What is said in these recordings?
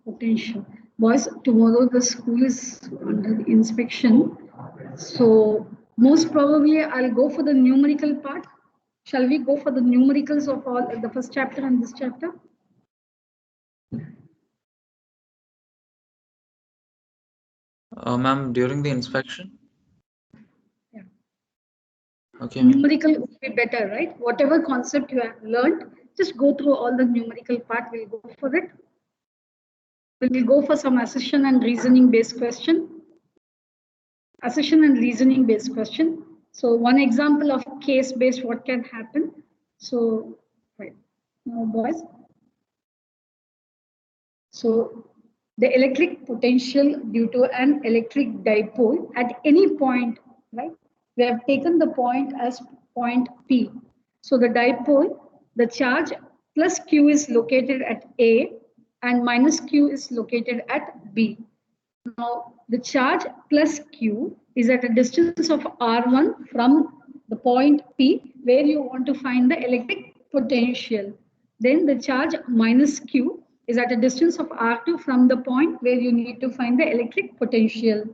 Potential. Boys, tomorrow the school is under inspection. So most probably I'll go for the numerical part. Shall we go for the numericals of all the first chapter and this chapter? Ma'am, during the inspection? Yeah. Okay, ma'am. Numerical would be better, right? Whatever concept you have learned, just go through all the numerical part. We'll go for it. We'll go for some assertion and reasoning based question. Assertion and reasoning based question. So one example of case based what can happen. So right now, boys. So the electric potential due to an electric dipole at any point, right? We have taken the point as point P. So the dipole, the charge plus Q is located at A and minus Q is located at B. Now the charge plus Q is at a distance of R1 from the point P where you want to find the electric potential. Then the charge minus Q is at a distance of R2 from the point where you need to find the electric potential.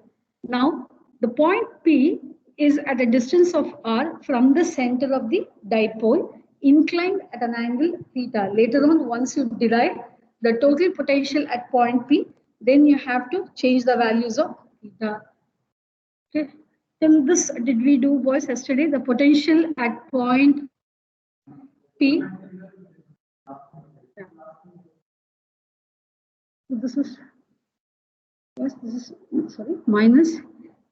Now the point P is at a distance of R from the center of the dipole inclined at an angle theta. Later on, once you derive the total potential at point P, then you have to change the values of theta. Okay. Till this, did we do, boys, yesterday? The potential at point P. This is, yes, this is, sorry, minus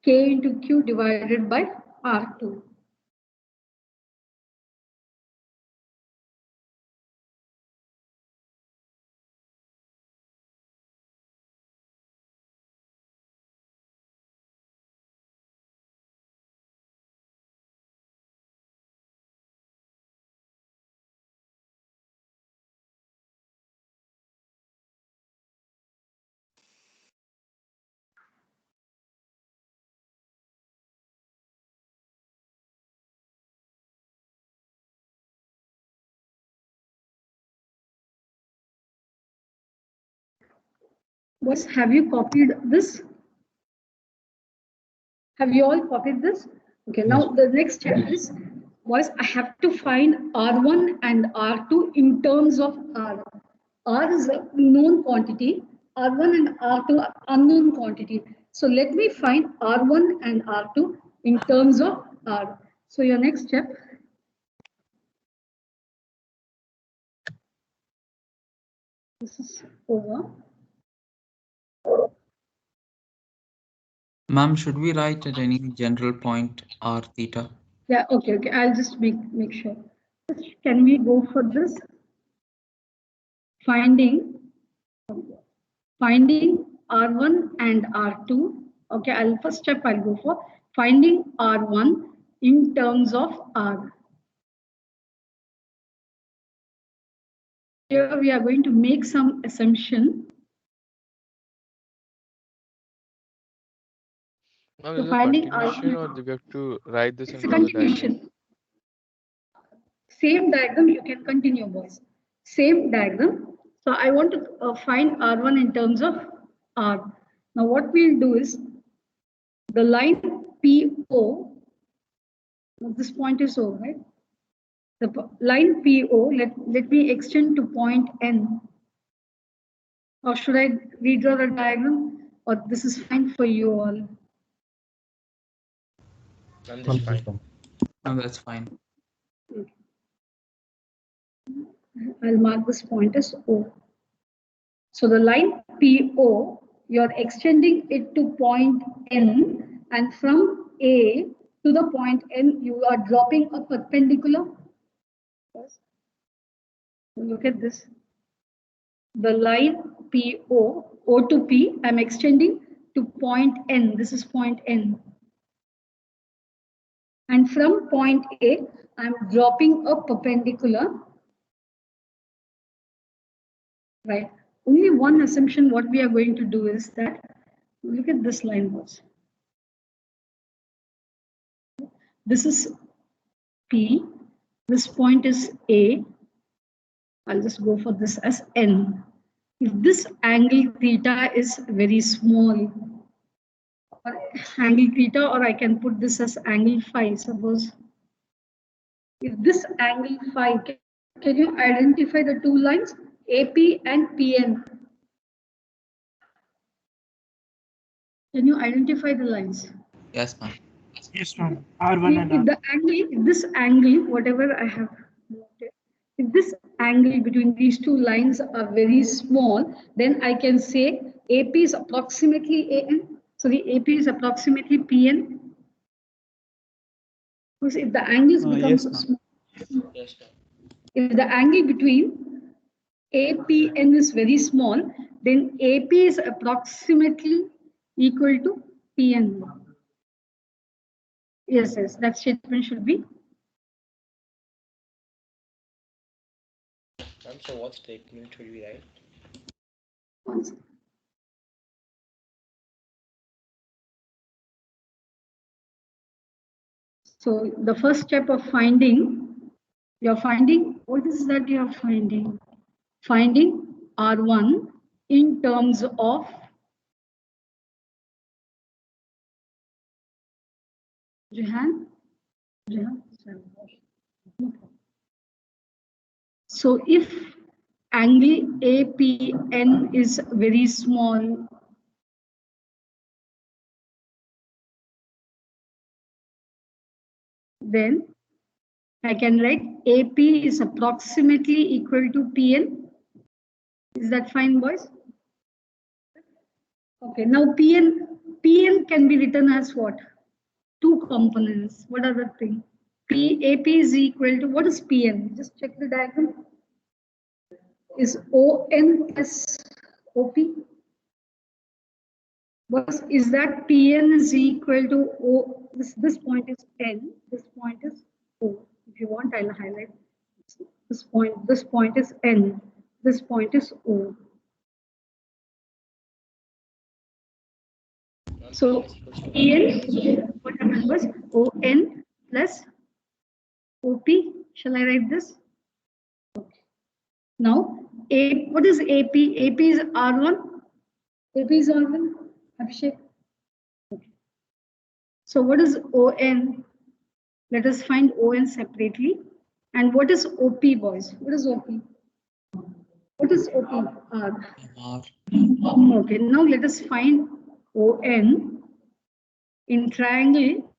K into Q divided by R2. Boys, have you copied this? Have you all copied this? Okay, now the next step is, boys, I have to find R1 and R2 in terms of R. R is a known quantity, R1 and R2 are unknown quantity. So let me find R1 and R2 in terms of R. So your next step. This is over. Ma'am, should we write at any general point R theta? Yeah, okay. I'll just make sure. Can we go for this? Finding R1 and R2. Okay, first step I'll go for finding R1 in terms of R. Here we are going to make some assumption. So finding R1, or do we have to write this in further diagram? Same diagram, you can continue, boys. Same diagram. So I want to find R1 in terms of R. Now what we'll do is the line PO, this point is O, right? The line PO, let me extend to point N. Or should I redraw the diagram? Or this is fine for you all? That's fine. No, that's fine. Okay. I'll mark this point as O. So the line PO, you're extending it to point N, and from A to the point N, you are dropping a perpendicular. Look at this. The line PO, O to P, I'm extending to point N. This is point N. And from point A, I'm dropping a perpendicular. Right. Only one assumption what we are going to do is that, look at this line was. This is P, this point is A. I'll just go for this as N. if this angle theta is very small, or angle theta, or I can put this as angle phi, suppose. If this angle phi, can you identify the two lines, AP and PN? Can you identify the lines? Yes, ma'am. Yes, ma'am. R1 and If R2. the angle, if this angle, whatever I have noted, if this angle between these two lines are very small, then I can say AP is approximately AN. So the AP is approximately PN. Because if the angles becomes Yes, ma'am. small, if the angle between APN is very small, then AP is approximately equal to PN. Yes, that statement should be. So what statement should we write? One second. So the first step of finding, you're finding, what is that you're finding? Finding R1 in terms of Jehan? So if angle APN is very small, then I can write AP is approximately equal to PN. Is that fine, boys? Okay, now PN can be written as what? Two components. What are the things? AP is equal to, what is PN? Just check the diagram. Is ON plus OP? But is that PN is equal to O? This point is N, this point is O. If you want, I'll highlight this point. This point is N, this point is O. So PN, what happens? ON plus OP. Shall I write this? Okay. Now, what is AP? AP is R1. AP is R1. Abhishek. Okay. So what is ON? Let us find ON separately. And what is OP, boys? What is OP? What is OP? R. R. Okay, now let us find ON in triangle,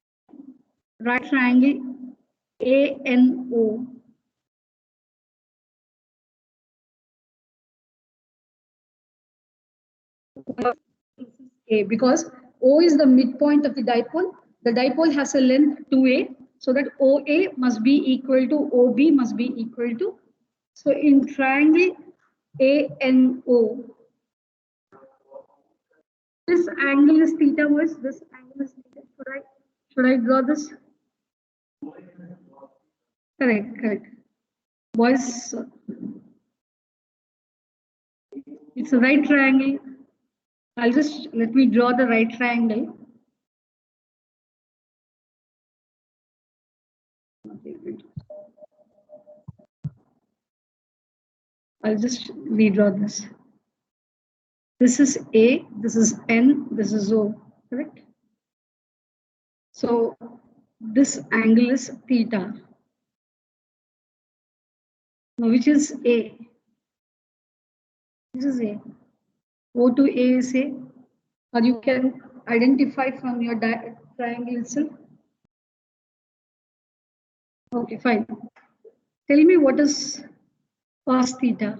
right triangle ANO. A, because O is the midpoint of the dipole. The dipole has a length 2A, so that OA must be equal to OB must be equal to. So in triangle ANO, this angle is theta, was this angle is theta. Should I draw this? Correct. Boys, it's a right triangle. Let me draw the right triangle. I'll just redraw this. This is A, this is N, this is O, correct? So this angle is theta. Now which is A? This is A. O to A is A. Or you can identify from your triangle itself. Okay, fine. Tell me what is cos theta?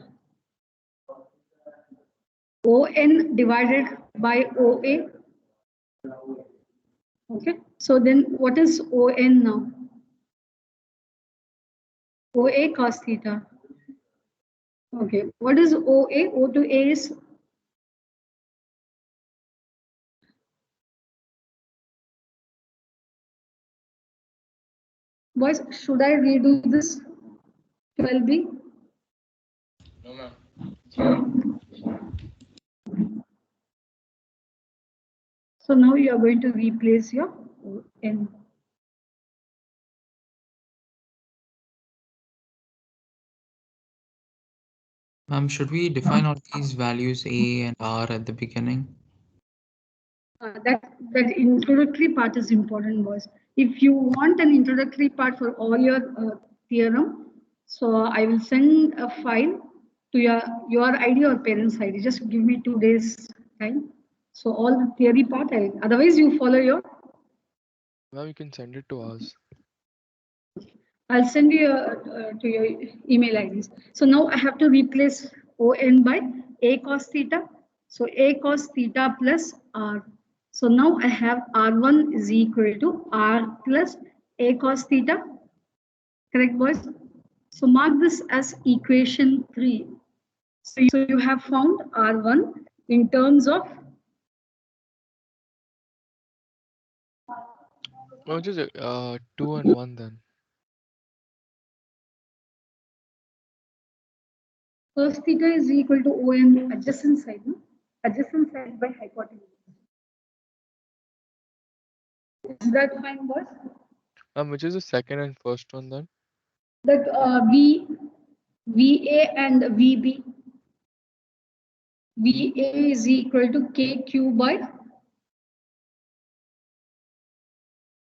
ON divided by OA. Okay, so then what is ON now? OA cos theta. Okay, what is OA? O to A is boys, should I redo this 12B? No, ma'am. So now you are going to replace your N. Ma'am, should we define all these values A and R at the beginning? That introductory part is important, boys. If you want an introductory part for all your theorem, so I will send a file to your ID or parents' ID. Just give me 2 days time. So all the theory part, otherwise you follow your. Now you can send it to us. I'll send you to your email IDs. So now I have to replace ON by A cos theta. So A cos theta plus R. So now I have R1 is equal to R plus A cos theta. Correct, boys? So mark this as equation 3. So you have found R1 in terms of. No, just 2 and 1 then. Cos theta is equal to ON adjacent side, no? Adjacent side by hypotenuse. Is that fine, boys? Which is the second and first one then? That VA and VB. VA is equal to KQ by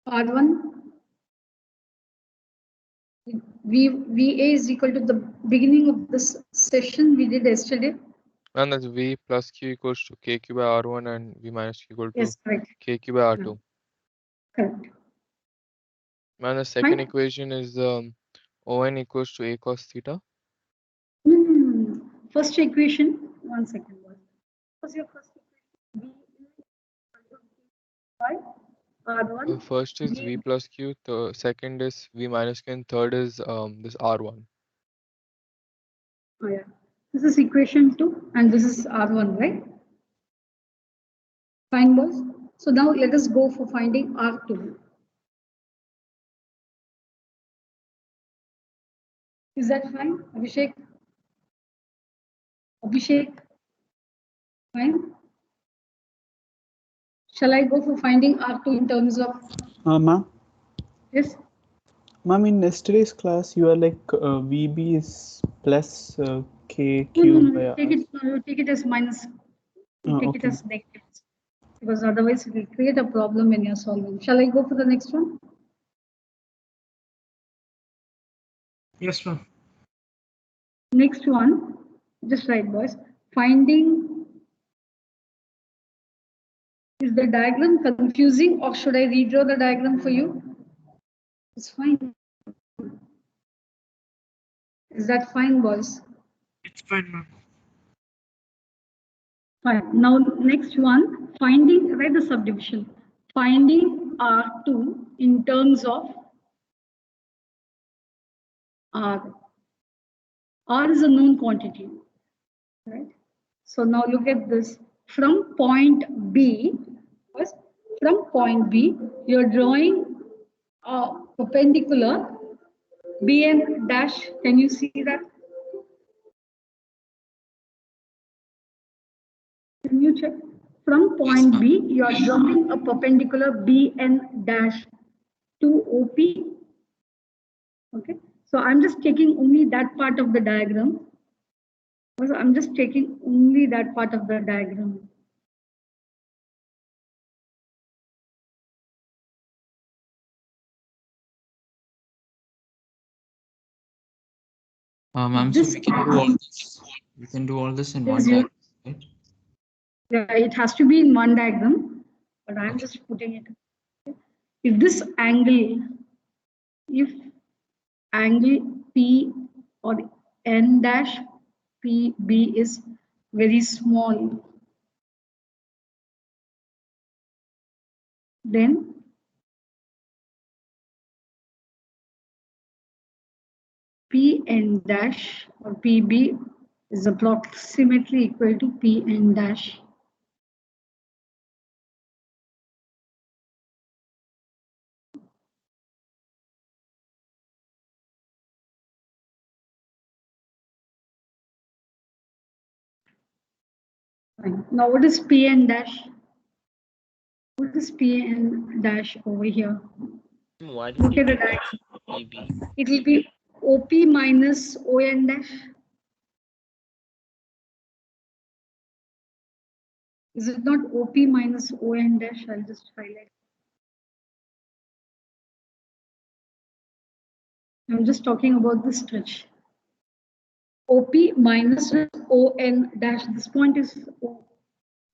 R1. VA is equal to the beginning of this session we did yesterday. And that's V plus Q equals to KQ by R1 and V minus Q equal to Yes, correct. KQ by R2. Correct. And the second Fine. equation is ON equals to A cos theta. First equation, 1 second. What's your first equation? R1. First is V plus Q, the second is V minus Q, and third is this R1. Oh, yeah. This is equation 2 and this is R1, right? Fine, boys. So now let us go for finding R2. Is that fine, Abhishek? Abhishek? Fine. Shall I go for finding R2 in terms of? Ma'am. Yes. Ma'am, in yesterday's class, you are like VB is plus KQ by R. Take it as minus. Take it as negative. Because otherwise it will create a problem when you're solving. Shall I go for the next one? Yes, ma'am. Next one, just write, boys. Finding. Is the diagram confusing or should I redraw the diagram for you? It's fine. Is that fine, boys? It's fine, ma'am. Fine. Now, next one, finding, write the subdivision. Finding R2 in terms of R. R is a known quantity, right? So now look at this. From point B, you're drawing a perpendicular BN dash. Can you see that? Can you check? From point B, you are drawing a perpendicular BN dash to OP. Okay, so I'm just taking only that part of the diagram. I'm just taking only that part of the diagram. Ma'am, so we can do all this. We can do all this in one diagram, right? Yeah, it has to be in one diagram, but I'm just putting it. If this angle, if angle P or N dash PB is very small, then Pn dash or PB is approximately equal to Pn dash. Fine. Now what is Pn dash? What is Pn dash over here? Why did Look at the you diagram. PB? It will be OP minus ON dash. Is it not OP minus ON dash? I'll just highlight. I'm just talking about this stretch. OP minus ON dash. This point is O.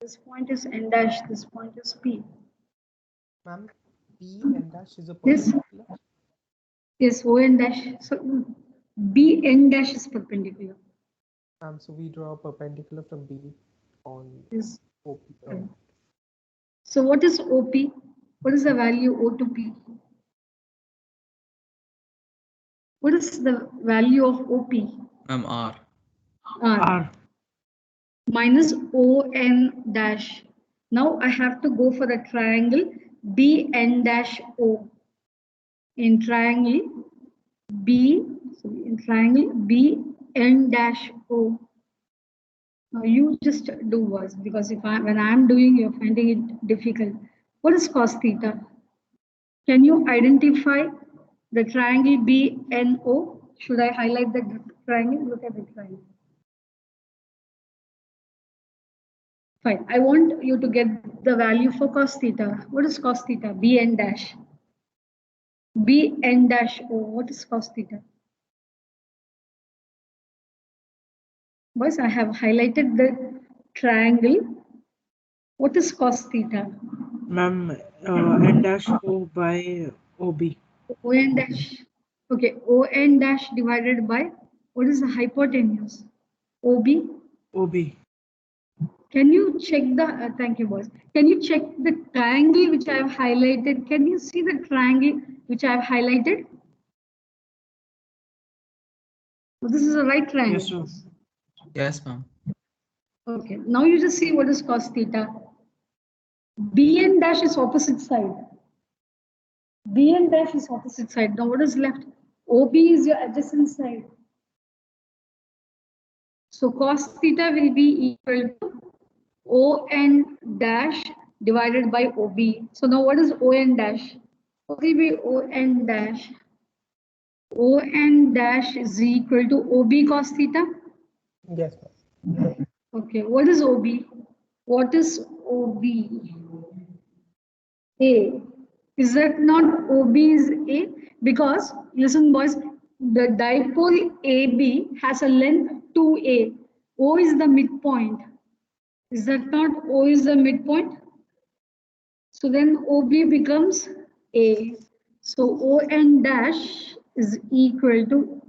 This point is N dash. This point is P. Ma'am, P N dash is a Yes. perpendicular. Yes, ON dash. So BN dash is perpendicular. So we draw a perpendicular from B on Yes. OP. So what is OP? What is the value O to P? What is the value of OP? R. R. Minus ON dash. Now I have to go for the triangle BN dash O. In triangle BN dash O. Now you just do was because when I'm doing, you're finding it difficult. What is cos theta? Can you identify the triangle BNO? Should I highlight the triangle? Look at the triangle. Fine. I want you to get the value for cos theta. What is cos theta? BN dash. BN dash O. What is cos theta? Boys, I have highlighted the triangle. What is cos theta? Ma'am, N dash O by OB. ON dash. Okay, ON dash divided by what is the hypotenuse? OB. OB. Can you check the, thank you boys. Can you check the triangle which I have highlighted? Can you see the triangle which I have highlighted? So this is a right triangle. Yes, sir. Yes, ma'am. Okay, now you just see what is cos theta. BN dash is opposite side. BN dash is opposite side. Now what is left? OB is your adjacent side. So cos theta will be equal to ON dash divided by OB. So now what is ON dash? What will be ON dash? ON dash is equal to OB cos theta. Yes, ma'am. Okay, what is OB? What is OB? A. Is that not OB is A? Because, listen boys, the dipole AB has a length 2A. O is the midpoint. Is that not O is the midpoint? So then OB becomes A. So ON dash is equal to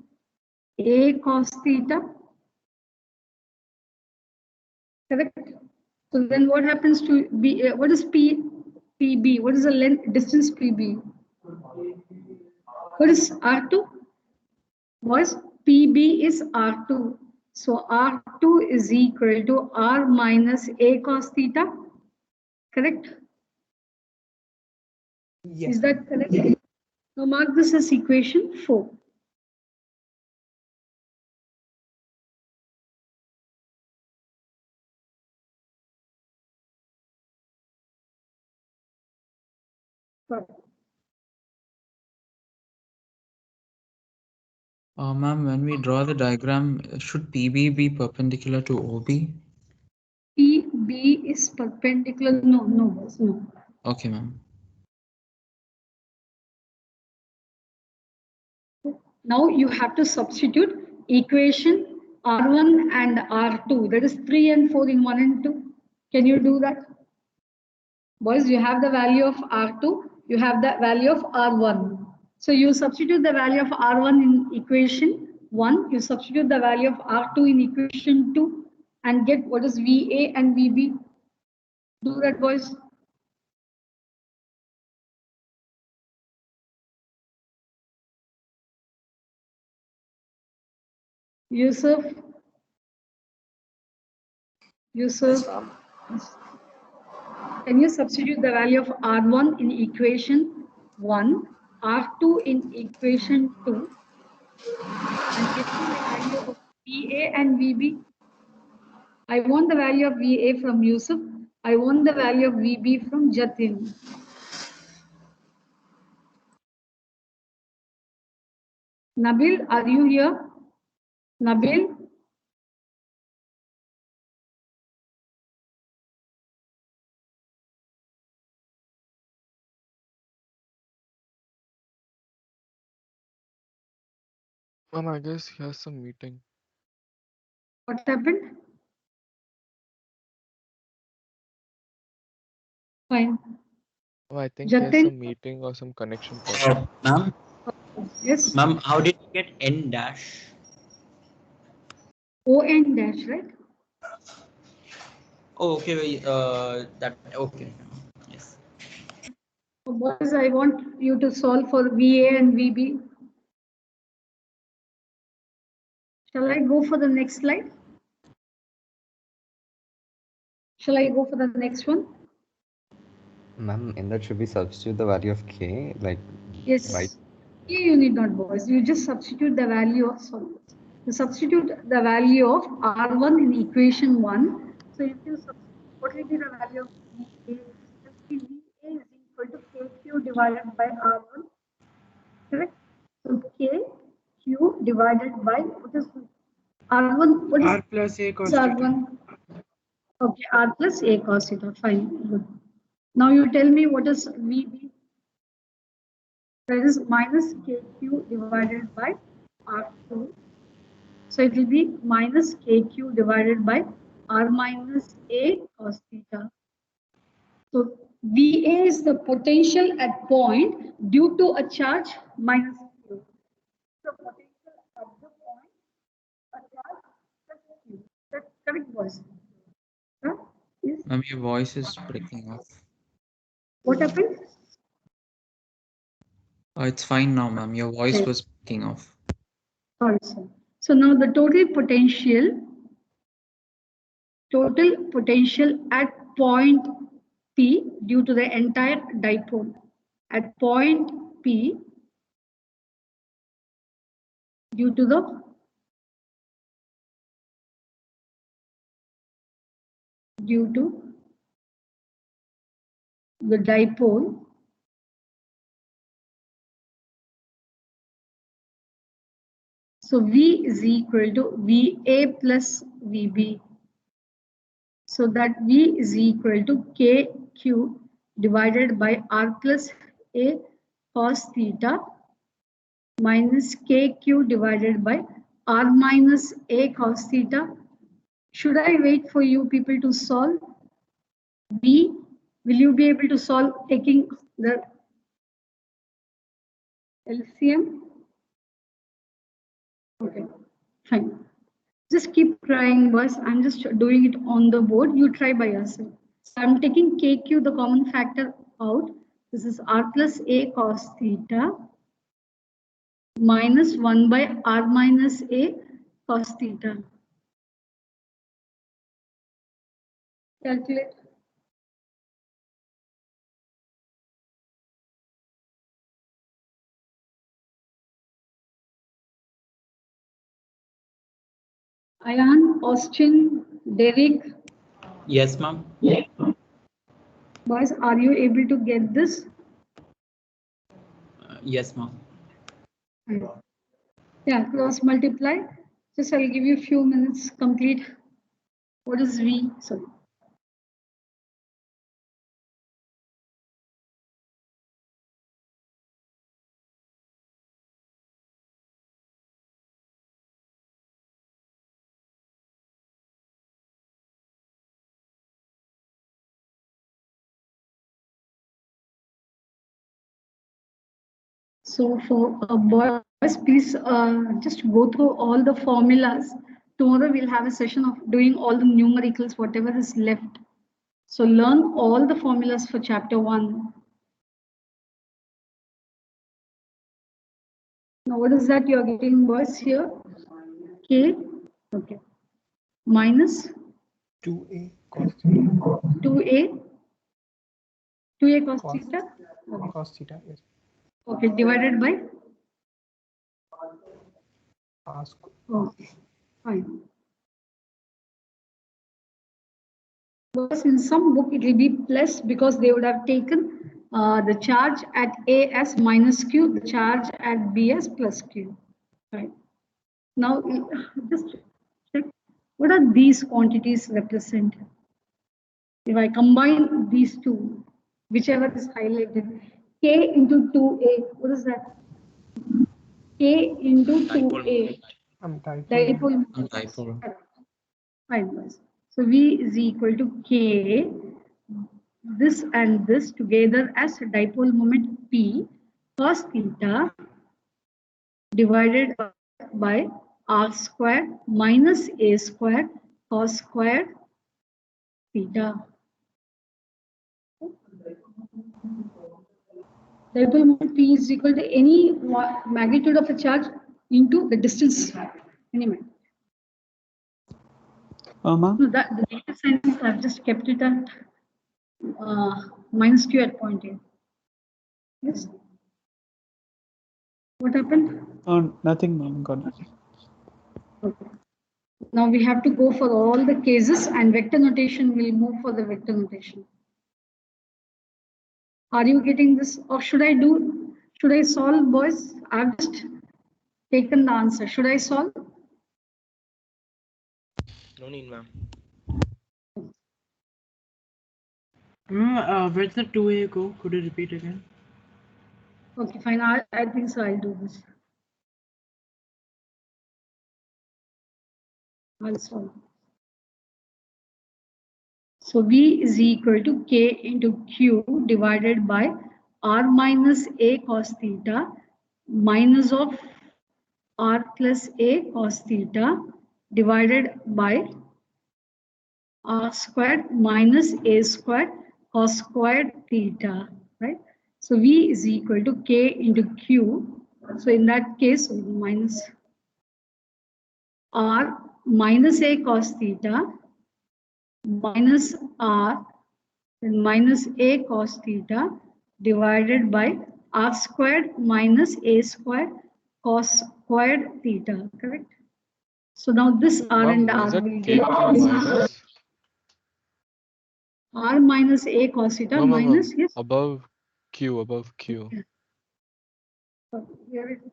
A cos theta. Correct? So then what happens to B? What is PB? What is the length distance PB? What is R2? Was PB is R2. So R2 is equal to R minus A cos theta. Correct? Yes. Is that correct? Now mark this as equation 4. Ma'am, when we draw the diagram, should PB be perpendicular to OB? PB is perpendicular. No. Okay, ma'am. Now you have to substitute equation R1 and R2. That is 3 and 4 in 1 and 2. Can you do that? Boys, you have the value of R2. You have the value of R1. So you substitute the value of R1 in equation 1. You substitute the value of R2 in equation 2 and get what is VA and VB. Do that, boys. Yusuf. Can you substitute the value of R1 in equation 1, R2 in equation 2, and get the value of VA and VB? I want the value of VA from Yusuf. I want the value of VB from Jatin. Nabil, are you here? Nabil? I guess he has some meeting. What happened? Fine. Oh, I think he has Jatin? some meeting or some connection problem. Ma'am, Yes. ma'am, how did you get n dash? ON dash, right? Oh, okay. That okay. Yes. Boys, I want you to solve for VA and VB. Shall I go for the next slide? Shall I go for the next one? Ma'am, in that should we substitute the value of k, like Yes. right? Here you need not, boys. You just substitute the value of, sorry. You substitute the value of R1 in equation 1. So if you substitute, what will be the value of VA? VA is equal to KQ divided by R1. Correct? So KQ divided by, what is R1? What is R plus A cos theta. R1? Okay, R plus A cos theta. Fine. Good. Now you tell me what is VB? That is minus KQ divided by R2. So it will be minus KQ divided by R minus A cos theta. So VA is the potential at point due to a charge minus Q. So potential at the point, a charge plus Q. That's correct, boys. Huh? Yes. Ma'am, your voice is breaking off. What happened? It's fine now, ma'am. Your voice Okay. was breaking off. Sorry, sir. So now the total potential at point P due to the entire dipole at point P due to the dipole so V is equal to VA plus VB. So that V is equal to KQ divided by R plus A cos theta minus KQ divided by R minus A cos theta. Should I wait for you people to solve? B, will you be able to solve taking the LCM? Okay, fine. Just keep trying, boys. I'm just doing it on the board. You try by yourself. So I'm taking KQ, the common factor, out. This is R plus A cos theta minus 1 by R minus A cos theta. Calculate. Ayan, Austin, Derek. Yes, ma'am. Boys, are you able to get this? Yes, ma'am. Yeah, cross multiply. Just I'll give you a few minutes complete. What is V? Sorry. So for boys, please just go through all the formulas. Tomorrow we'll have a session of doing all the numericals, whatever is left. So learn all the formulas for chapter 1. Now what is that you're getting, boys, here? K, okay, minus 2a cos theta. 2a cos theta. Okay. Cos theta, yes. Okay, divided by? Ask. Okay, fine. Because in some book it will be plus because they would have taken the charge at A as minus Q, the charge at B as plus Q. Right. Now just check what are these quantities represent. If I combine these two, whichever is highlighted, K into 2A, what is that? K K into 2A. Dipole moment. Dipole. Fine, boys. So V is equal to K, this and this together as dipole moment P cos theta divided by R squared minus A squared cos squared theta. Dipole moment P is equal to any magnitude of a charge into the distance. Any magnitude. Ma'am? No, that the data science I've just kept it at minus Q at point A. Yes. What happened? Oh, nothing, ma'am. Got it. Okay. Now we have to go for all the cases and vector notation will move for the vector notation. Are you getting this? Or should I solve, boys? I've just taken the answer. Should I solve? No need, ma'am. Where did the 2A go? Could you repeat again? Okay, fine. I think so. I'll do this. I'll solve. So V is equal to K into Q divided by R minus A cos theta minus of R plus A cos theta divided by R squared minus A squared cos squared theta, right? So V is equal to K into Q. So in that case, minus R minus A cos theta minus R and minus A cos theta divided by R squared minus A squared cos squared theta, correct? So now this R and R will get R minus A cos theta minus, yes? Above Q. Okay. So here it is.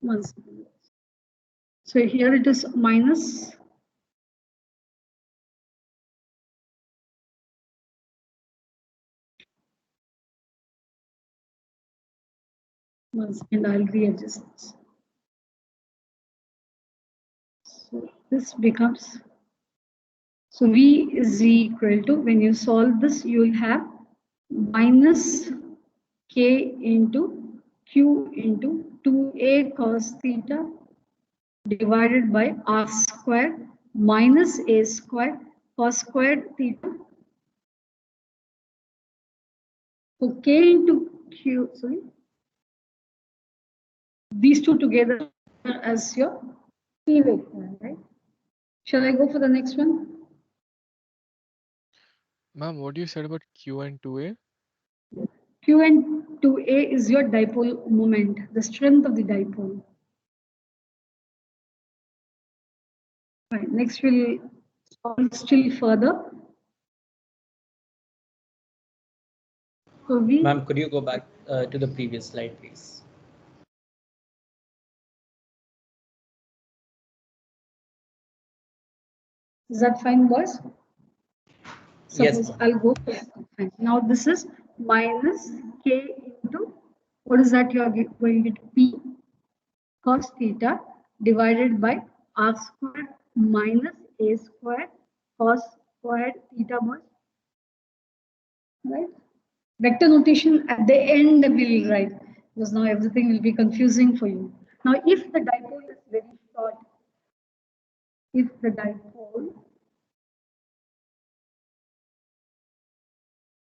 One second. So here it is minus one second, I'll readjust this. So this becomes, so V is equal to, when you solve this, you will have minus K into Q into 2A cos theta divided by R squared minus A squared cos squared theta. So K into Q, sorry, these two together as your P vector, right? Shall I go for the next one? Ma'am, what you said about Q and 2A? Q and 2A is your dipole moment, the strength of the dipole. Right, next we'll solve still further. So Ma'am, could you go back to the previous slide, please? Is that fine, boys? Suppose Yes. I'll go for fine. Now this is minus K into, what is that you are going to get? P cos theta divided by R squared minus A squared cos squared theta, boys. Right? Vector notation at the end we'll write, because now everything will be confusing for you. Now if the dipole is very short, if the dipole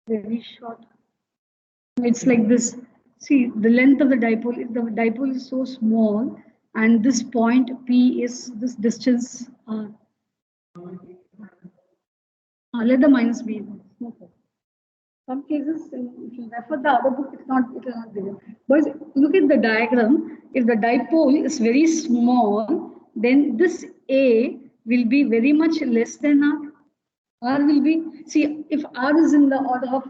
very short, it's like this. See, the length of the dipole, if the dipole is so small and this point P is this distance, let the minus be. Okay. Some cases, if you refer the other book, it will not be there. But look at the diagram. If the dipole is very small, then this A will be very much less than R. R will be, see, if R is in the order of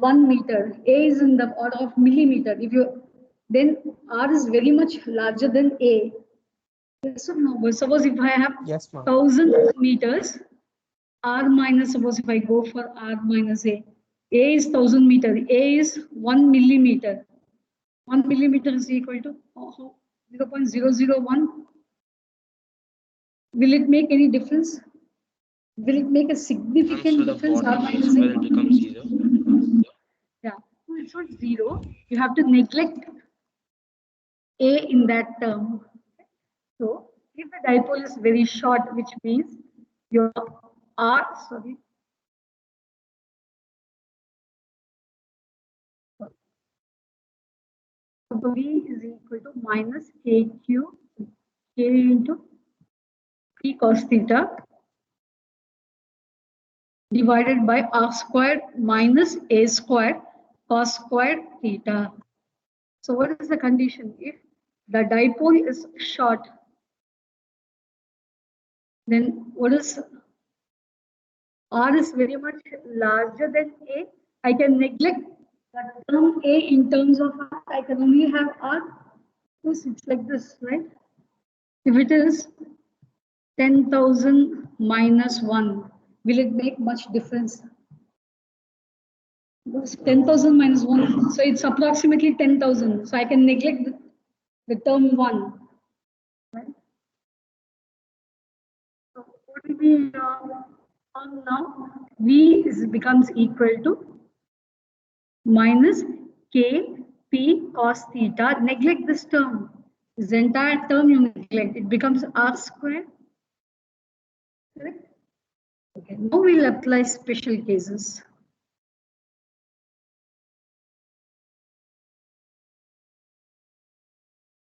1 meter, A is in the order of millimeter. Then R is very much larger than A. Yes or no? But suppose if I have 1,000 meters, R minus, suppose if I go for R minus A, A is 1000 meter. A is 1 millimeter. 1 millimeter is equal to 0.001. Will it make any difference? Will it make a significant So the difference? bottom A square will become 0. Yeah, no, it's not 0. You have to neglect A in that term. So if the dipole is very short, which means your R, sorry. So V is equal to minus KQ, K into P cos theta divided by R squared minus A squared cos squared theta. So what is the condition? If the dipole is short, then what is R is very much larger than A. I can neglect the term A in terms of R. I can only have R. It's like this, right? If it is 10,000 minus 1, will it make much difference? 10,000 minus 1, so it's approximately 10,000. So I can neglect the term 1. Right? So what will be on now? V becomes equal to minus K P cos theta. Neglect this term. This entire term you neglect. It becomes R squared. Correct? Okay. Now we'll apply special cases.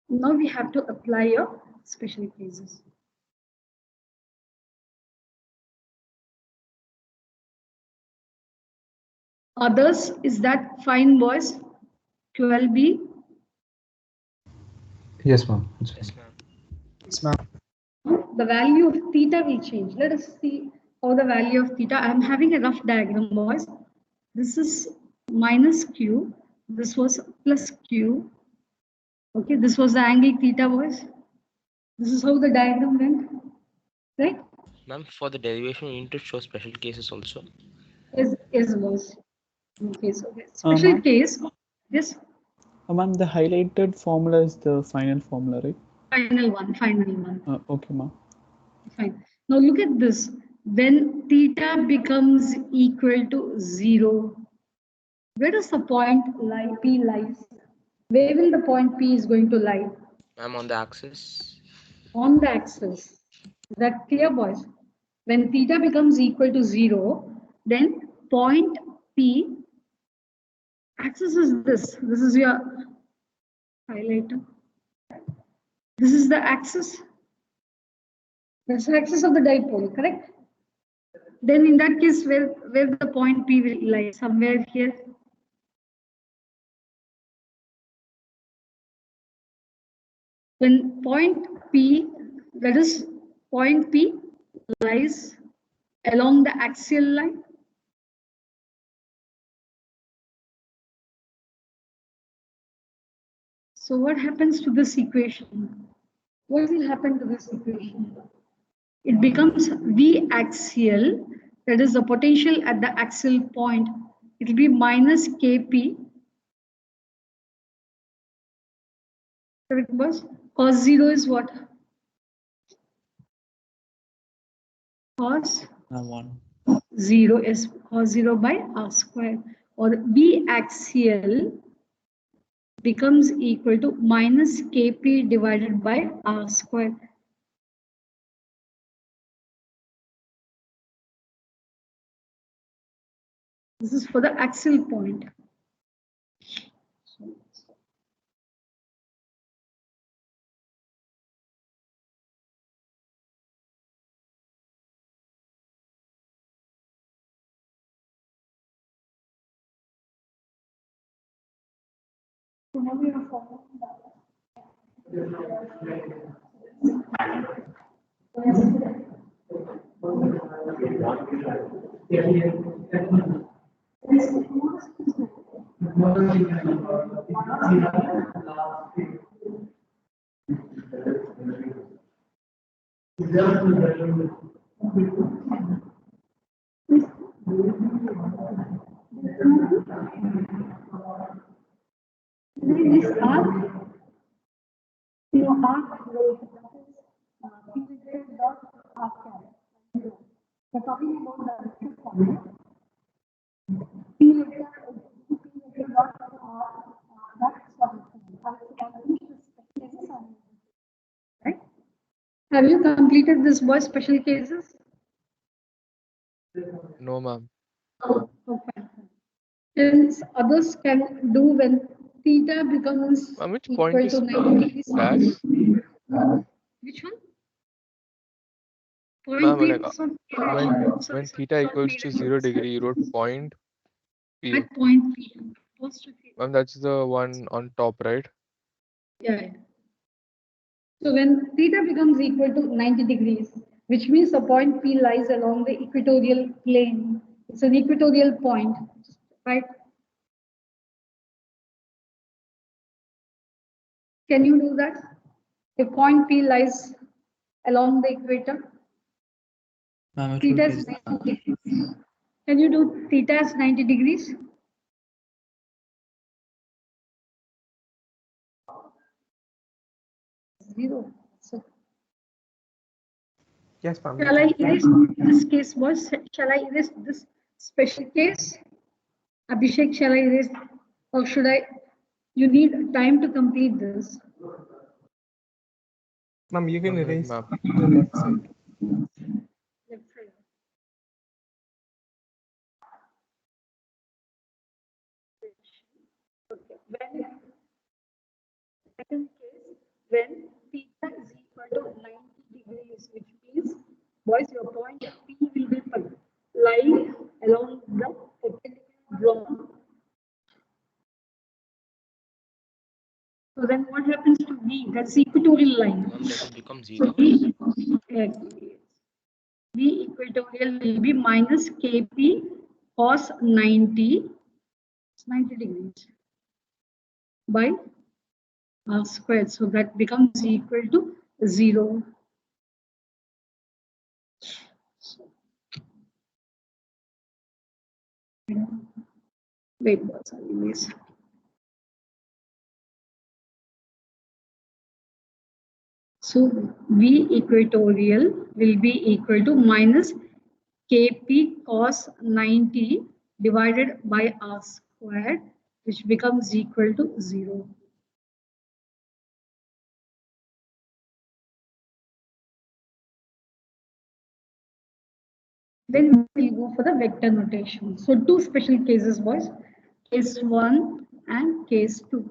Now we have to apply your special cases. Others, is that fine, boys? 12B. Yes, ma'am. Yes, ma'am. Yes, ma'am. The value of theta will change. Let us see how the value of theta. I'm having a rough diagram, boys. This is minus Q. This was plus Q. Okay, this was the angle theta, boys. This is how the diagram went, right? Ma'am, for the derivation, you need to show special cases also. Yes, boys. Okay, so special case. Yes. Ma'am, the highlighted formula is the final formula, right? Final one. Okay, ma'am. Fine. Now look at this. When theta becomes equal to 0, where does the point P lies? Where will the point P is going to lie? Ma'am, on the axis. On the axis. Is that clear, boys? When theta becomes equal to 0, then point P, axis is this. This is your highlighter. This is the axis. That's the axis of the dipole, correct? Then in that case, where the point P will lie? Somewhere here. When point P, that is point P lies along the axial line. So what happens to this equation? What will happen to this equation? It becomes V axial, that is the potential at the axial point. It will be minus Kp. Correct, boss? Cos 0 is what? Cos 1. 0 is cos 0 by R square, or B axial becomes equal to minus Kp divided by R square. This is for the axial point. So now we are following This arc, arc dot arc cap. We're talking about the electric formula. P vector dot arc, that's right? Have you completed this boys special cases? No, ma'am. Okay. Then others can do when theta becomes Which equal point is to 90 degrees. dash? Which one? Ma'am, Point like when theta equals to 0 degree, you wrote point P. At point P. Ma'am, that's the one on top, right? Yeah. So when theta becomes equal to 90 degrees, which means the point P lies along the equatorial plane. It's an equatorial point, right? Can you do that? If point P lies along the equator, theta is 90 degrees. Can you do theta as 90 degrees? Zero. So Yes, ma'am. shall I erase this case? Shall I erase this special case? Abhishek, shall I erase, or should I? You need time to complete this. Ma'am, you can erase ma'am. the left side. Left side. Okay. Second case, when theta is equal to 90 degrees, which means, boys, your point P will be lying along the perpendicular drawn. So then what happens to V? That's equatorial line. That will become 0. V equatorial will be minus Kp cos 90 degrees by r squared. So that becomes equal to 0. Wait, what's anyways? So V equatorial will be equal to minus Kp cos 90 divided by r squared, which becomes equal to 0. Then we'll go for the vector notation. So two special cases, boys. Case 1 and case 2.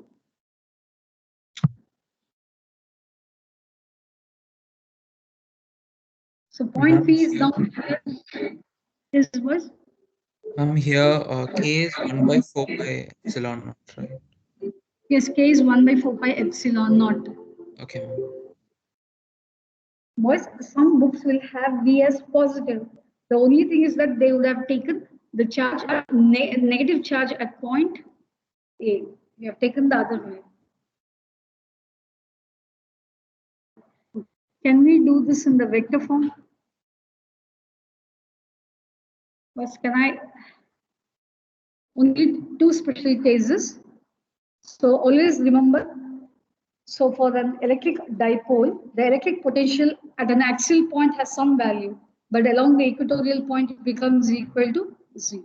So point P is down here. This was here K is 1 by 4 pi epsilon naught, right? yes, K is 1 by 4 pi epsilon naught. Okay, ma'am. Boys, some books will have V as positive. The only thing is that they would have taken the charge, negative charge at point A. We have taken the other way. Can we do this in the vector form? But can I? Only two special cases. So always remember. So for an electric dipole, the electric potential at an axial point has some value, but along the equatorial point it becomes equal to 0.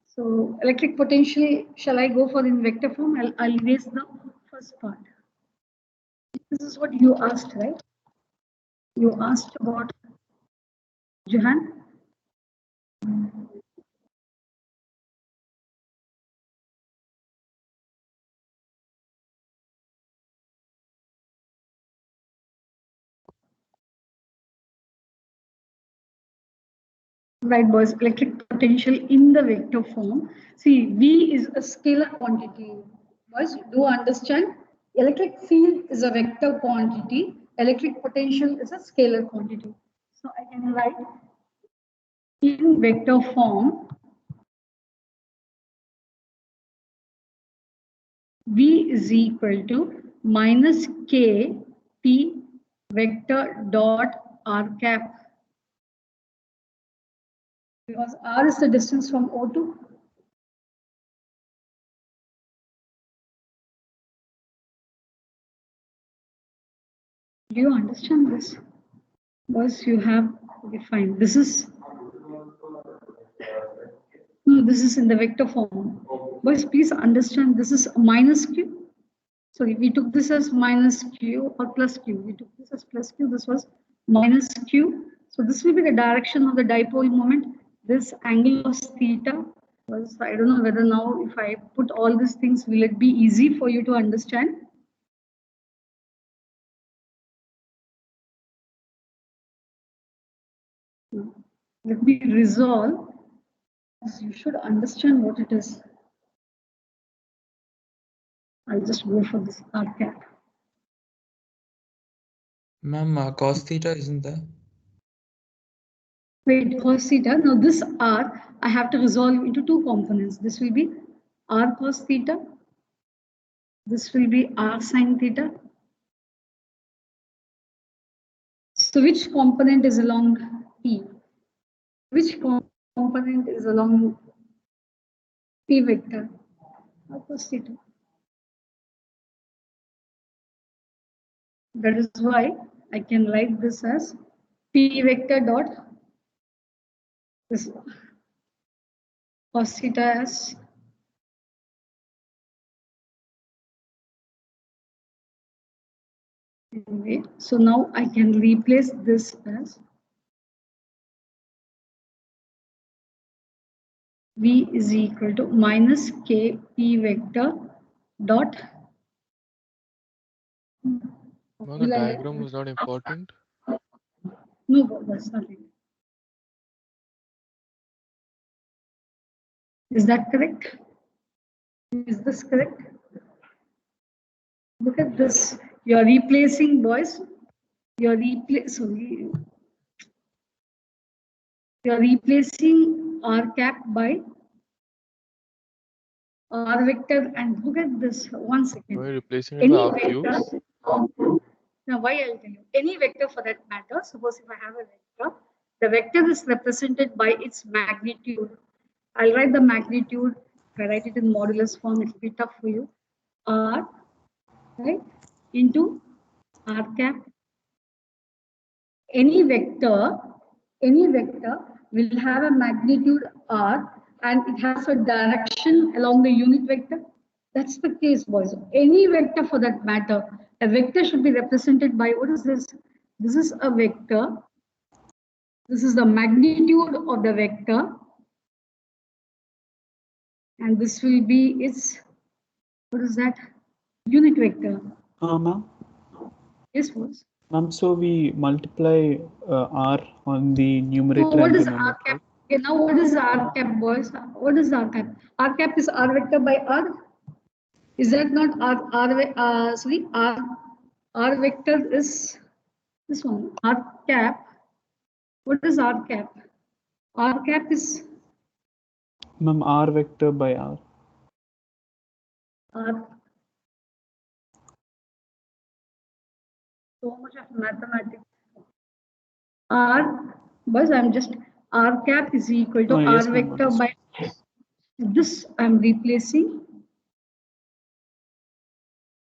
So electric potential, shall I go for in vector form? I'll erase the first part. This is what you asked, right? You asked about Johan. Right, boys, electric potential in the vector form. See, V is a scalar quantity. Boys, do understand? Electric field is a vector quantity. Electric potential is a scalar quantity. So I can write in vector form, V is equal to minus K P vector dot r cap Because R is the distance from O to. Do you understand this? Boys, you have, okay, fine. This is, no, this is in the vector form. Boys, please understand this is minus Q. Sorry, we took this as minus Q or plus Q. We took this as plus Q. This was minus Q. So this will be the direction of the dipole moment. This angle was theta. Was, I don't know whether now if I put all these things, will it be easy for you to understand? Let me resolve. You should understand what it is. I'll just go for this R cap. Ma'am, cos theta isn't there? Wait, cos theta. Now this R, I have to resolve into two components. This will be R cos theta. This will be R sin theta. So which component is along P? Which component is along P vector? R cos theta. That is why I can write this as P vector dot this cos theta as anyway. So now I can replace this as V is equal to minus K P vector dot. No, the diagram was not important. No, that's not it. Is that correct? Is this correct? Look at this. You are replacing, boys. You are replacing R cap by R vector, and look at this. 1 second. Why are you replacing it by R cubes? Now, why I'll tell you. Any vector for that matter. Suppose if I have a vector, the vector is represented by its magnitude. I'll write the magnitude. If I write it in modulus form, it will be tough for you. R, right, into R cap. Any vector will have a magnitude R and it has a direction along the unit vector. That's the case, boys. Any vector for that matter, a vector should be represented by, what is this? This is a vector. This is the magnitude of the vector. And this will be its, what is that? Unit vector. Ma'am? Yes, boys. Ma'am, so we multiply R on the numerator. So what and is denominator. R cap? Okay, now what is R cap, boys? What is R cap? R cap is R vector by R. Is that not R vector is this one. R cap. What is R cap? R cap is Ma'am, R vector by R. R. So much of mathematics. R, but I'm just R cap is equal to yes, R vector by this. I'm replacing.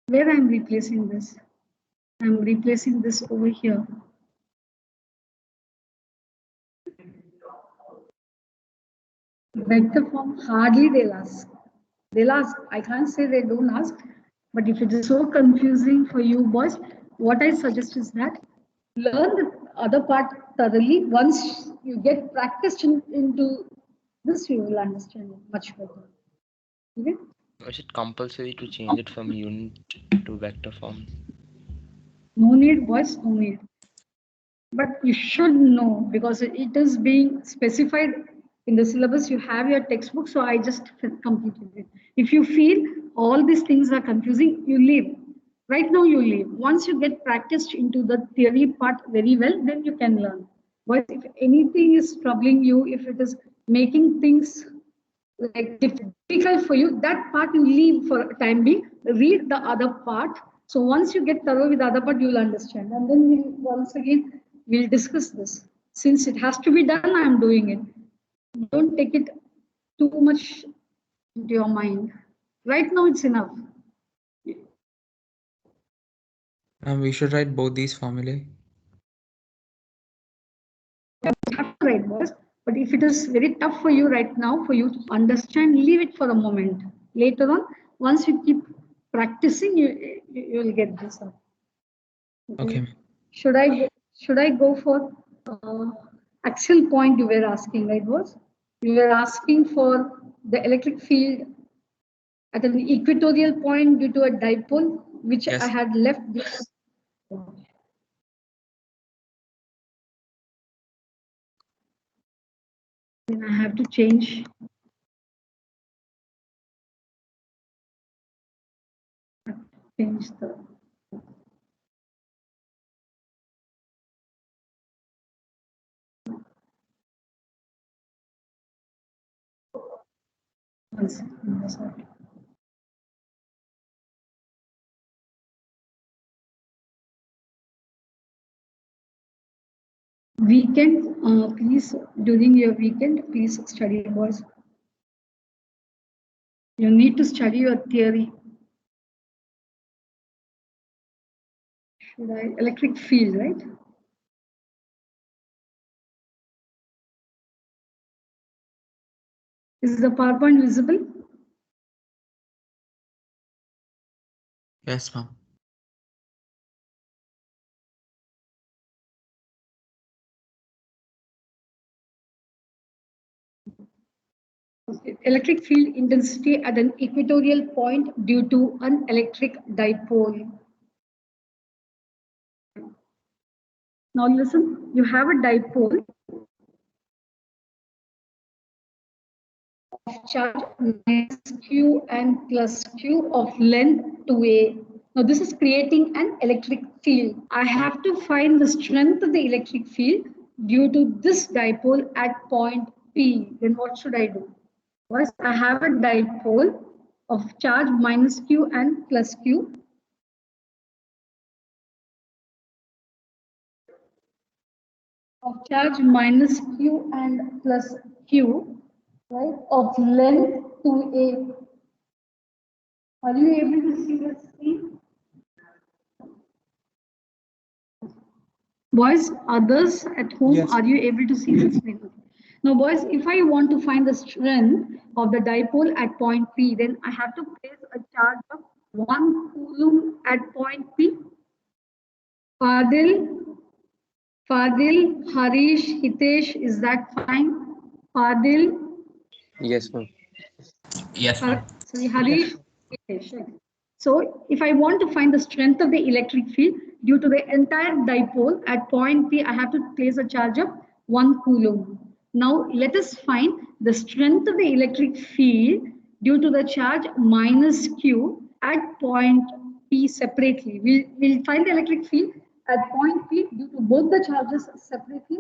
Where I'm replacing this? I'm replacing this over here. Vector form, hardly they'll ask. They'll ask. I can't say they don't ask, but if it is so confusing for you boys, what I suggest is that learn the other part thoroughly. Once you get practiced into this, you will understand it much better. Okay? Is it compulsory to change it from unit to vector form? No need, boys, no need. But you should know because it is being specified in the syllabus. You have your textbook, so I just completed it. If you feel all these things are confusing, you leave. Right now, you leave. Once you get practiced into the theory part very well, then you can learn. But if anything is troubling you, if it is making things like difficult for you, that part you leave for a time being. Read the other part. So once you get thorough with the other part, you'll understand. And then once again, we'll discuss this. Since it has to be done, I am doing it. Don't take it too much into your mind. Right now, it's enough. We should write both these formulae. You have to write, boys. But if it is very tough for you right now, for you to understand, leave it for a moment. Later on, once you keep practicing, you will get this up. Okay. Should I go for axial point you were asking, right, boys? You were asking for the electric field at an equatorial point due to a dipole, which Yes. I had left this. Then I have to change. Change the. One second, sorry. Weekend, please, during your weekend, please study, boys. You need to study your theory. Should I? Electric field, right? Is the PowerPoint visible? Yes, ma'am. Okay. Electric field intensity at an equatorial point due to an electric dipole. Now listen, you have a dipole of charge minus q and plus q of length 2a. Now this is creating an electric field. I have to find the strength of the electric field due to this dipole at point P. Then what should I do? First, I have a dipole of charge minus q and plus q. Of charge minus q and plus q, right, of length 2a. Are you able to see the screen? Boys, others at home, Yes. are you able to see the screen? Now, boys, if I want to find the strength of the dipole at point P, then I have to place a charge of 1 coulomb at point P. Fadil, Harish, Hitesh, is that fine? Fadil? Yes, ma'am. Yes, ma'am. Sorry, Harish. Hitesh, right. So if I want to find the strength of the electric field due to the entire dipole at point P, I have to place a charge of 1 coulomb. Now let us find the strength of the electric field due to the charge minus Q at point P separately. We'll find the electric field at point P due to both the charges separately.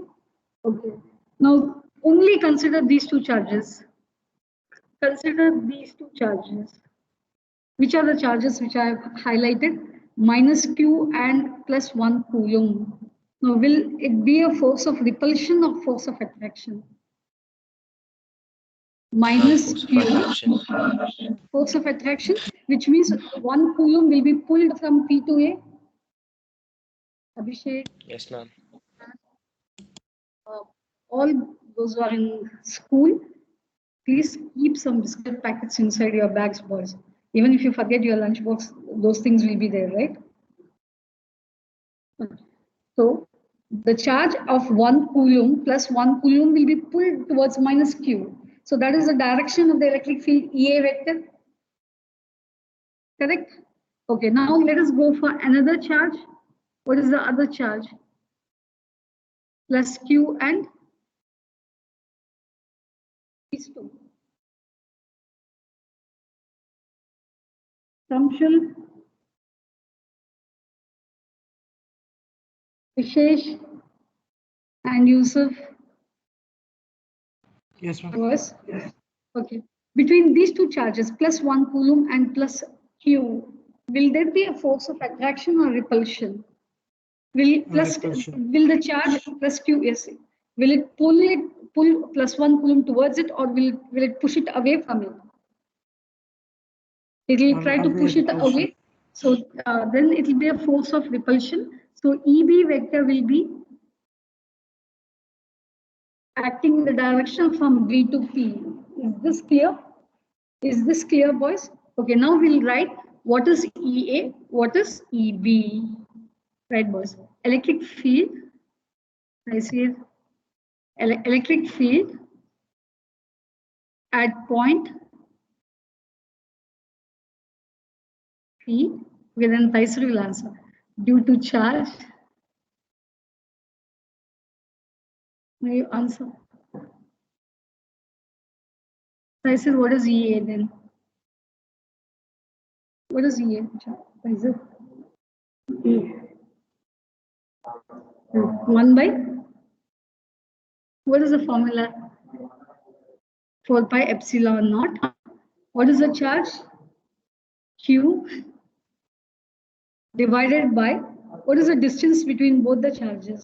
Okay. Now only consider these two charges. Consider these two charges. Which are the charges which I have highlighted? Minus Q and plus 1 coulomb. Now, will it be a force of repulsion or force of attraction? Minus Force of Q, attraction. force of attraction, which means 1 coulomb will be pulled from P to A. Abhishek, Yes, ma'am. all those who are in school, please keep some biscuit packets inside your bags, boys. Even if you forget your lunchbox, those things will be there, right? So the charge of 1 coulomb plus 1 coulomb will be pulled towards minus Q. So that is the direction of the electric field EA vector. Correct? Okay, now let us go for another charge. What is the other charge? Plus Q and these two. Samshul, Vishesh, and Yusuf. Yes, ma'am. Was okay. Between these two charges, plus 1 coulomb and plus Q, will there be a force of attraction or repulsion? Will Repulsion. will the charge plus Q, yes, will it pull +1 coulomb towards it, or will it push it away from it? It will try to push it away. So then it will be a force of repulsion. So EB vector will be acting in the direction from B to P. Is this clear? Is this clear, boys? Okay, now we'll write what is EA, what is EB. Right, boys? Electric field, I see it. Electric field at point P. Okay, then Taisri will answer. Due to charge. May you answer? Taisri, what is EA then? What is EA? Taisri? E. 1 by? What is the formula? 4 pi epsilon naught. What is the charge? Q divided by, what is the distance between both the charges?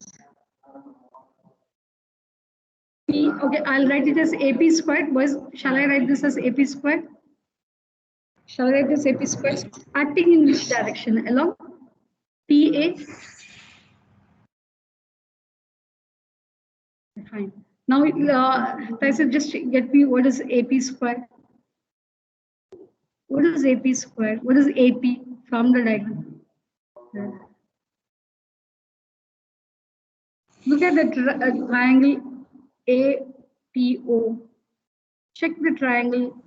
P, okay, I'll write it as AP squared. Boys, shall I write this as AP squared? Shall I write this AP squared? Acting in which direction? Along PA? Fine. Now, Taisir, just get me what is AP squared? What is AP squared? What is AP from the diagram? Look at the triangle APO. Check the triangle.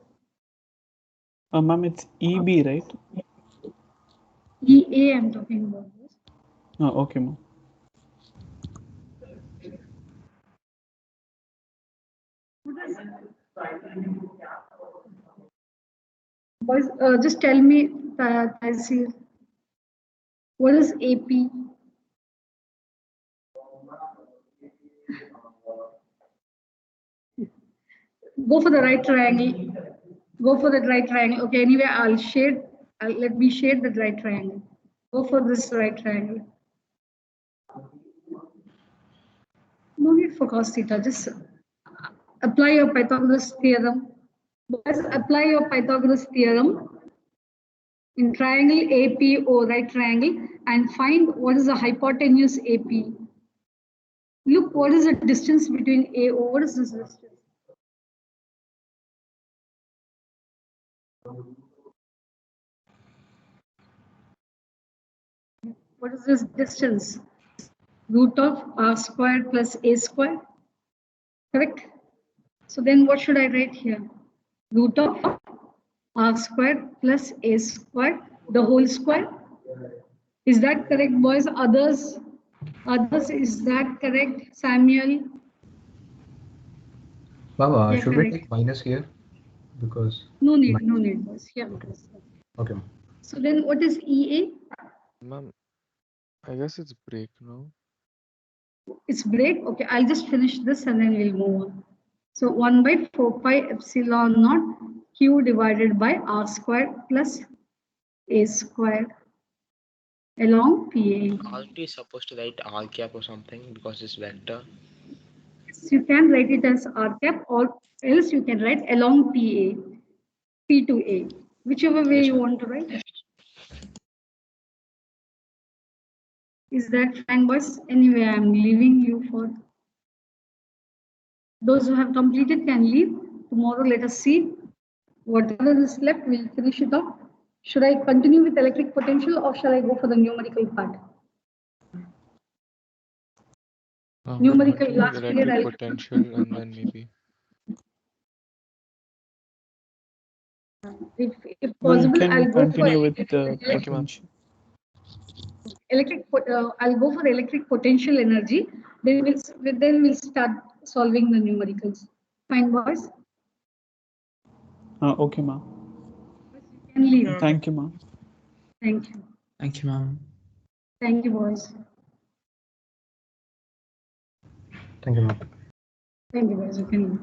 Ma'am, it's EB, right? EA, I'm talking about this. Oh, okay, ma'am. Boys, just tell me, Taisir, what is AP? Go for the right triangle. Go for the right triangle. Okay, anyway, I'll shade. Let me shade the right triangle. Go for this right triangle. No need for cos theta. Just apply your Pythagoras theorem. Boys, apply your Pythagoras theorem in triangle APO, right triangle, and find what is the hypotenuse AP. Look, what is the distance between AO? What is this distance? What is this distance? Root of R squared plus A squared. Correct? So then what should I write here? Root of R squared plus A squared, the whole square. Is that correct, boys? Others, is that correct, Samuel? Baba, Yeah, should correct. we take minus here? Because no need, boys. Yeah. okay. So then what is EA? Ma'am, I guess it's break, no? It's break. Okay, I'll just finish this and then we'll move on. So 1 by 4 pi epsilon naught Q divided by R squared plus A squared along PA. Aren't we supposed to write R cap or something because it's vector? So you can write it as R cap, or else you can write along PA, P to A, whichever way Yes, you ma'am. want to write. Is that fine, boys? Anyway, I'm leaving you for those who have completed can leave. Tomorrow, let us see whatever is left. We'll finish it off. Should I continue with electric potential or shall I go for the numerical part? Numerical last period. Electric potential and then maybe. If Ma'am, possible, can I'll go for continue with the Thank you, ma'am. potential. I'll go for electric potential energy. Then we'll start solving the numericals. Fine, boys. Okay, ma'am. You can leave. Thank you, ma'am. Thank you. Thank you, ma'am. Thank you, boys. Thank you, ma'am. Thank you, boys. You can leave.